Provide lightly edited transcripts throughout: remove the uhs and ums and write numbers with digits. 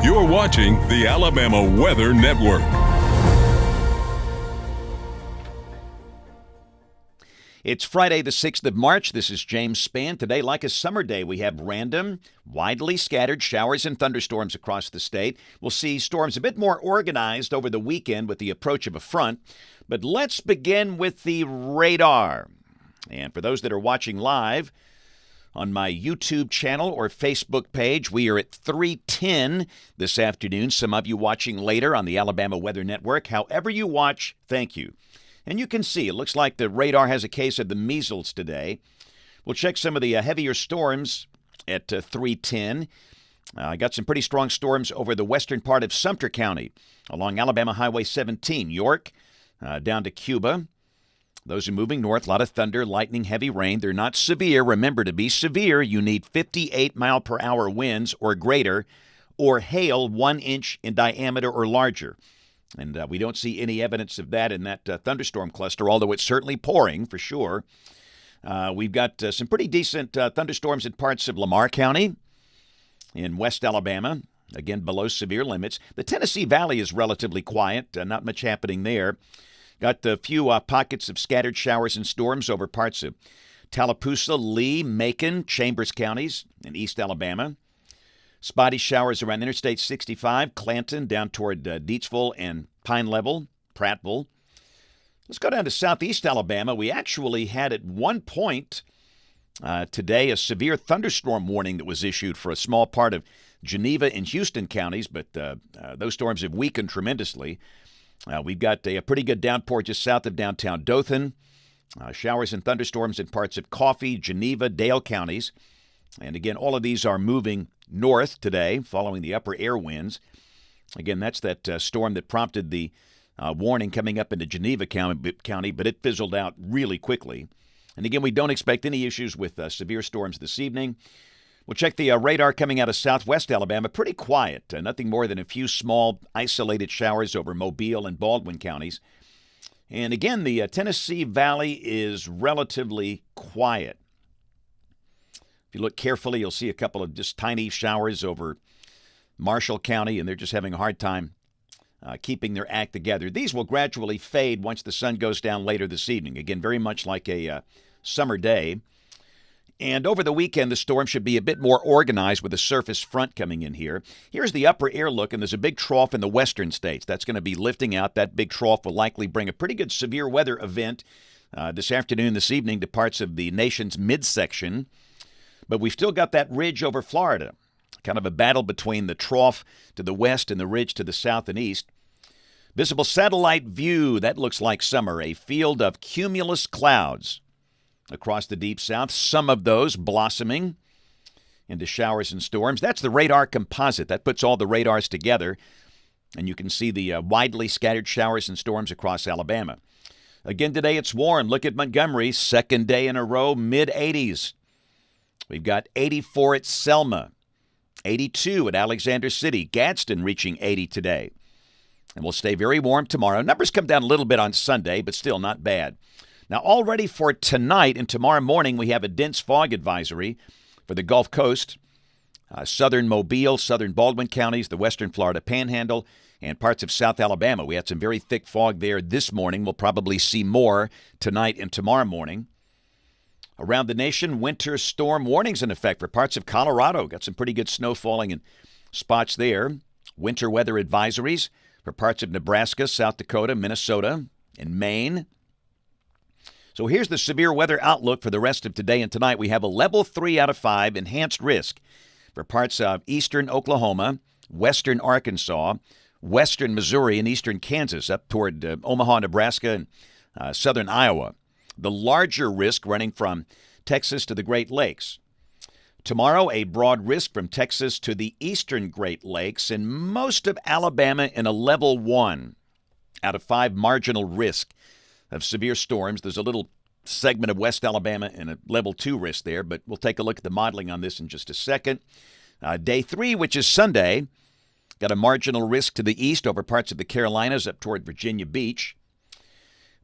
You're watching the Alabama Weather Network. It's Friday, the 6th of March. This is James Spann. Today, like a summer day, we have random, widely scattered showers and thunderstorms across the state. We'll see storms a bit more organized over the weekend with the approach of a front. But let's begin with the radar. And for those that are watching live on my YouTube channel or Facebook page, we are at 3:10 this afternoon. Some of you watching later on the Alabama Weather Network. However you watch, thank you. And you can see, it looks like the radar has a case of the measles today. We'll check some of the heavier storms at 3:10. I got some pretty strong storms over the western part of Sumter County along Alabama Highway 17, York, down to Cuba. Those are moving north. A lot of thunder, lightning, heavy rain. They're not severe. Remember, to be severe, you need 58-mile-per-hour winds or greater, or hail 1 inch in diameter or larger. And we don't see any evidence of that in that thunderstorm cluster, although it's certainly pouring for sure. We've got some pretty decent thunderstorms in parts of Lamar County in West Alabama, again below severe limits. The Tennessee Valley is relatively quiet, not much happening there. Got a few pockets of scattered showers and storms over parts of Tallapoosa, Lee, Macon, Chambers counties in East Alabama. Spotty showers around Interstate 65, Clanton, down toward Deatsville and Pine Level, Prattville. Let's go down to southeast Alabama. We actually had at one point today a severe thunderstorm warning that was issued for a small part of Geneva and Houston counties, but those storms have weakened tremendously. We've got a pretty good downpour just south of downtown Dothan. Showers and thunderstorms in parts of Coffee, Geneva, Dale counties. And again, all of these are moving north today, following the upper air winds. Again, that's that storm that prompted the warning coming up into Geneva County, but it fizzled out really quickly. And again, we don't expect any issues with severe storms this evening. We'll check the radar coming out of southwest Alabama. Pretty quiet. Nothing more than a few small isolated showers over Mobile and Baldwin counties. And again, the Tennessee Valley is relatively quiet. If you look carefully, you'll see a couple of just tiny showers over Marshall County, and they're just having a hard time keeping their act together. These will gradually fade once the sun goes down later this evening. Again, very much like a summer day. And over the weekend, the storm should be a bit more organized with a surface front coming in here. Here's the upper air look, and there's a big trough in the western states. That's going to be lifting out. That big trough will likely bring a pretty good severe weather event this afternoon, this evening, to parts of the nation's midsection. But we've still got that ridge over Florida, kind of a battle between the trough to the west and the ridge to the south and east. Visible satellite view, that looks like summer, a field of cumulus clouds across the deep south, some of those blossoming into showers and storms. That's the radar composite. That puts all the radars together, and you can see the widely scattered showers and storms across Alabama. Again, today it's warm. Look at Montgomery, second day in a row, mid-80s. We've got 84 at Selma, 82 at Alexander City, Gadsden reaching 80 today. And we'll stay very warm tomorrow. Numbers come down a little bit on Sunday, but still not bad. Now, already for tonight and tomorrow morning, we have a dense fog advisory for the Gulf Coast, southern Mobile, southern Baldwin counties, the western Florida Panhandle, and parts of South Alabama. We had some very thick fog there this morning. We'll probably see more tonight and tomorrow morning. Around the nation, winter storm warnings in effect for parts of Colorado. Got some pretty good snow falling in spots there. Winter weather advisories for parts of Nebraska, South Dakota, Minnesota, and Maine. So here's the severe weather outlook for the rest of today and tonight. We have a level 3 out of 5 enhanced risk for parts of eastern Oklahoma, western Arkansas, western Missouri, and eastern Kansas, up toward Omaha, Nebraska, and southern Iowa. The larger risk running from Texas to the Great Lakes. Tomorrow, a broad risk from Texas to the eastern Great Lakes, and most of Alabama in a level 1 out of 5 marginal risk of severe storms. There's a little segment of West Alabama and a level 2 risk there, but we'll take a look at the modeling on this in just a second. Day 3, which is Sunday, got a marginal risk to the east over parts of the Carolinas up toward Virginia Beach.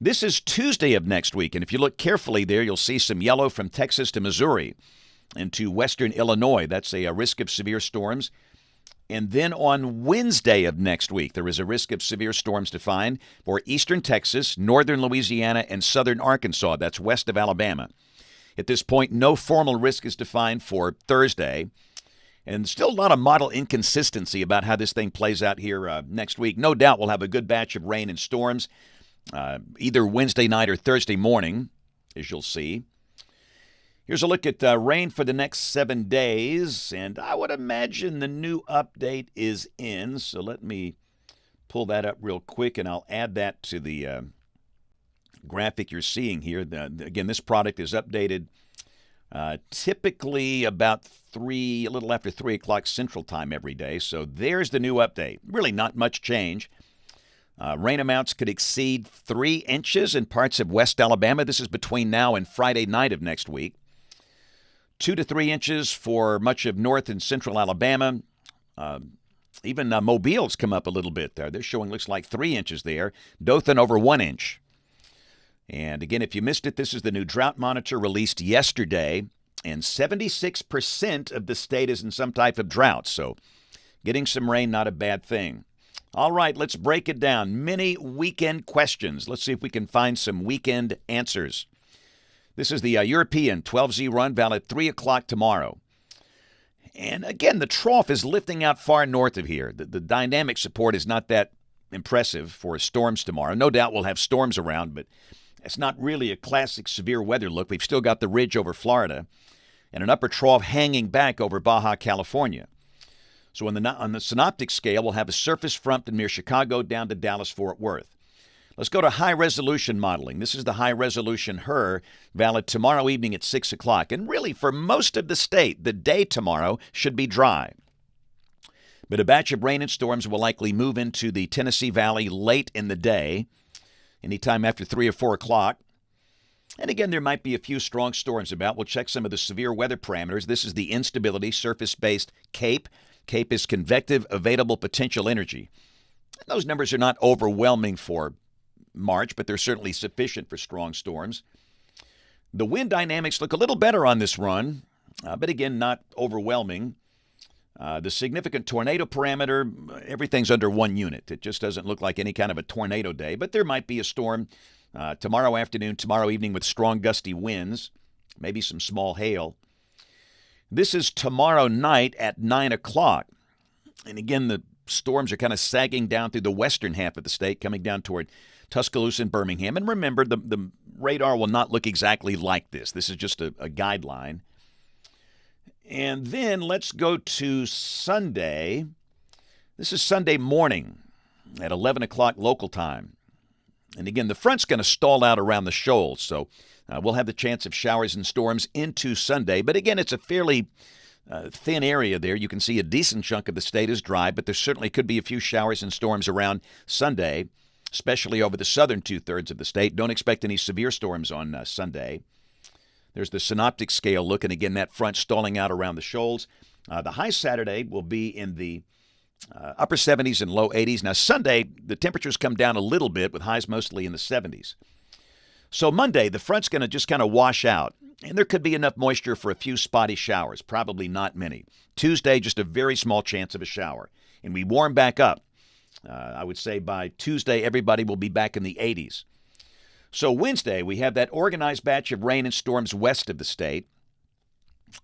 This is Tuesday of next week, and if you look carefully there, you'll see some yellow from Texas to Missouri into western Illinois. That's a risk of severe storms. And then on Wednesday of next week, there is a risk of severe storms defined for eastern Texas, northern Louisiana, and southern Arkansas. That's west of Alabama. At this point, no formal risk is defined for Thursday. And still a lot of model inconsistency about how this thing plays out here next week. No doubt we'll have a good batch of rain and storms either Wednesday night or Thursday morning, as you'll see. Here's a look at rain for the next 7 days, and I would imagine the new update is in. So let me pull that up real quick, and I'll add that to the graphic you're seeing here. Again, this product is updated typically about a little after 3 o'clock Central Time every day. So there's the new update. Really not much change. Rain amounts could exceed 3 inches in parts of West Alabama. This is between now and Friday night of next week. 2 to 3 inches for much of north and central Alabama. Even Mobile's come up a little bit there. They're showing looks like 3 inches there. Dothan over 1 inch. And again, if you missed it, this is the new drought monitor released yesterday. And 76% of the state is in some type of drought. So getting some rain, not a bad thing. All right, let's break it down. Many weekend questions. Let's see if we can find some weekend answers. This is the European 12Z run, valid 3 o'clock tomorrow. And again, the trough is lifting out far north of here. The dynamic support is not that impressive for storms tomorrow. No doubt we'll have storms around, but it's not really a classic severe weather look. We've still got the ridge over Florida and an upper trough hanging back over Baja California. So on the synoptic scale, we'll have a surface front from near Chicago down to Dallas-Fort Worth. Let's go to high-resolution modeling. This is the high-resolution HRRR, valid tomorrow evening at 6 o'clock. And really, for most of the state, the day tomorrow should be dry. But a batch of rain and storms will likely move into the Tennessee Valley late in the day, anytime after 3 or 4 o'clock. And again, there might be a few strong storms about. We'll check some of the severe weather parameters. This is the instability surface-based CAPE. CAPE is convective available potential energy. Those numbers are not overwhelming for March, but they're certainly sufficient for strong storms. The wind dynamics look a little better on this run, but again, not overwhelming. The significant tornado parameter, everything's under 1 unit. It just doesn't look like any kind of a tornado day, but there might be a storm tomorrow afternoon, tomorrow evening with strong gusty winds, maybe some small hail. This is tomorrow night at 9 o'clock. And again, the storms are kind of sagging down through the western half of the state, coming down toward Tuscaloosa and Birmingham. And remember, the radar will not look exactly like this. This is just a guideline. And then let's go to Sunday. This is Sunday morning at 11 o'clock local time. And again, the front's going to stall out around the shoals, so we'll have the chance of showers and storms into Sunday. But again, it's a fairly thin area there. You can see a decent chunk of the state is dry, but there certainly could be a few showers and storms around Sunday, especially over the southern two-thirds of the state. Don't expect any severe storms on Sunday. There's the synoptic scale look, and again, that front stalling out around the shoals. The high Saturday will be in the upper 70s and low 80s. Now, Sunday, the temperatures come down a little bit with highs mostly in the 70s. So Monday, the front's going to just kind of wash out, and there could be enough moisture for a few spotty showers, probably not many. Tuesday, just a very small chance of a shower. And we warm back up. I would say by Tuesday, everybody will be back in the 80s. So Wednesday, we have that organized batch of rain and storms west of the state.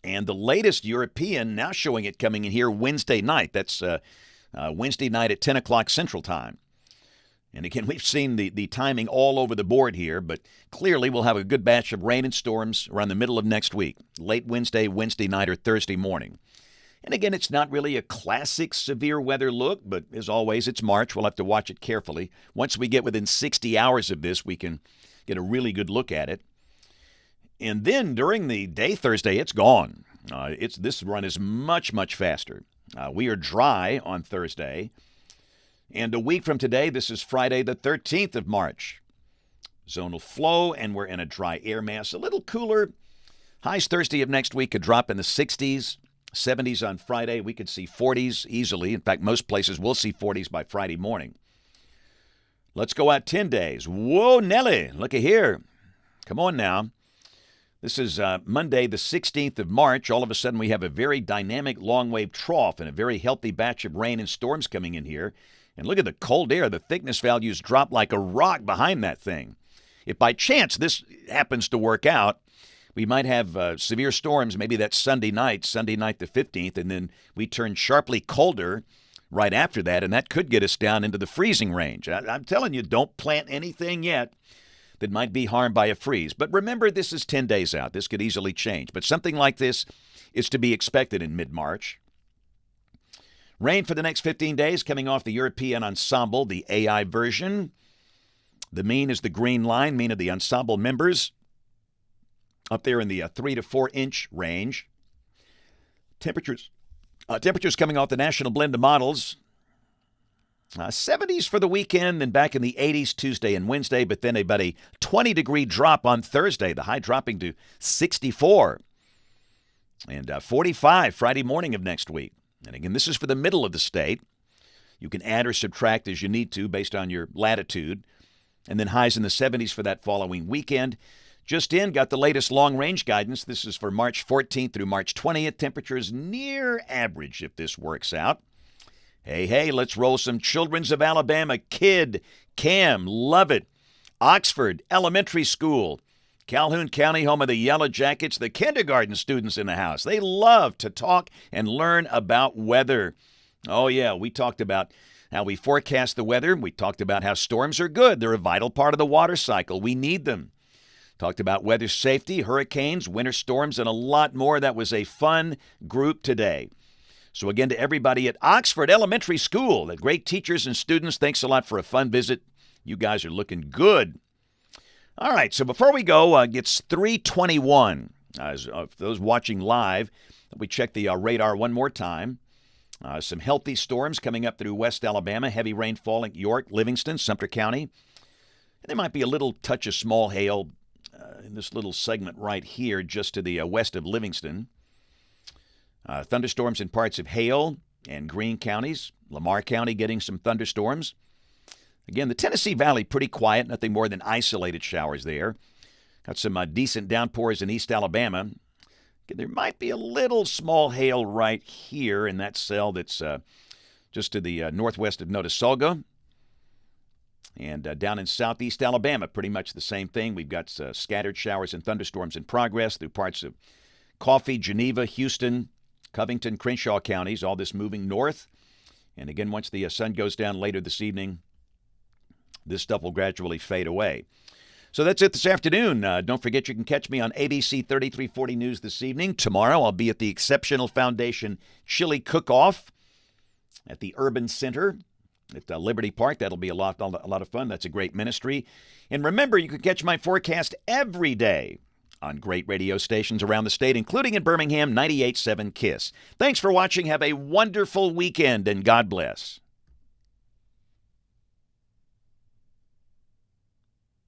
And the latest European now showing it coming in here Wednesday night. That's Wednesday night at 10 o'clock Central Time. And again, we've seen the timing all over the board here, but clearly we'll have a good batch of rain and storms around the middle of next week, late Wednesday, Wednesday night, or Thursday morning. And again, it's not really a classic severe weather look, but as always, it's March. We'll have to watch it carefully. Once we get within 60 hours of this, we can get a really good look at it. And then during the day Thursday, it's gone. This run is much, much faster. We are dry on Thursday. And a week from today, this is Friday the 13th of March. Zonal flow, and we're in a dry air mass. A little cooler. Highs Thursday of next week could drop in the 60s. 70s on Friday. We could see 40s easily. In fact, most places will see 40s by Friday morning. Let's go out 10 days. Whoa, Nelly, look at here. Come on now. This is Monday, the 16th of March. All of a sudden, we have a very dynamic long-wave trough and a very healthy batch of rain and storms coming in here. And look at the cold air. The thickness values drop like a rock behind that thing. If by chance this happens to work out, we might have severe storms, maybe that Sunday night the 15th, and then we turn sharply colder right after that, and that could get us down into the freezing range. I'm telling you, don't plant anything yet that might be harmed by a freeze. But remember, this is 10 days out. This could easily change. But something like this is to be expected in mid-March. Rain for the next 15 days coming off the European ensemble, the AI version. The mean is the green line, mean of the ensemble members, up there in the 3 to 4 inch range. Temperatures coming off the national blend of models. 70s for the weekend, then back in the 80s Tuesday and Wednesday, but then about a 20-degree drop on Thursday, the high dropping to 64. And 45 Friday morning of next week. And again, this is for the middle of the state. You can add or subtract as you need to based on your latitude. And then highs in the 70s for that following weekend. Just in, got the latest long-range guidance. This is for March 14th through March 20th. Temperatures near average if this works out. Hey, let's roll some Children's of Alabama. Kid, Cam, love it. Oxford Elementary School. Calhoun County, home of the Yellow Jackets. The kindergarten students in the house. They love to talk and learn about weather. Oh, yeah, we talked about how we forecast the weather. We talked about how storms are good. They're a vital part of the water cycle. We need them. Talked about weather safety, hurricanes, winter storms, and a lot more. That was a fun group today. So again, to everybody at Oxford Elementary School, the great teachers and students, thanks a lot for a fun visit. You guys are looking good. All right, so before we go, it's 3:21. For those watching live, we check the radar one more time. Some healthy storms coming up through West Alabama, heavy rainfall in York, Livingston, Sumter County. And there might be a little touch of small hail in this little segment right here, just to the west of Livingston. Thunderstorms in parts of Hale and Greene counties. Lamar County getting some thunderstorms. Again, the Tennessee Valley pretty quiet, nothing more than isolated showers there. Got some decent downpours in East Alabama. There might be a little small hail right here in that cell that's just to the northwest of Notasulga. And down in southeast Alabama, pretty much the same thing. We've got scattered showers and thunderstorms in progress through parts of Coffee, Geneva, Houston, Covington, Crenshaw counties, all this moving north. And again, once the sun goes down later this evening, this stuff will gradually fade away. So that's it this afternoon. Don't forget you can catch me on ABC 3340 News this evening. Tomorrow I'll be at the Exceptional Foundation Chili Cook-Off at the Urban Center at Liberty Park. That'll be a lot of fun. That's a great ministry. And remember, you can catch my forecast every day on great radio stations around the state, including in Birmingham, 98.7 KISS. Thanks for watching. Have a wonderful weekend, and God bless.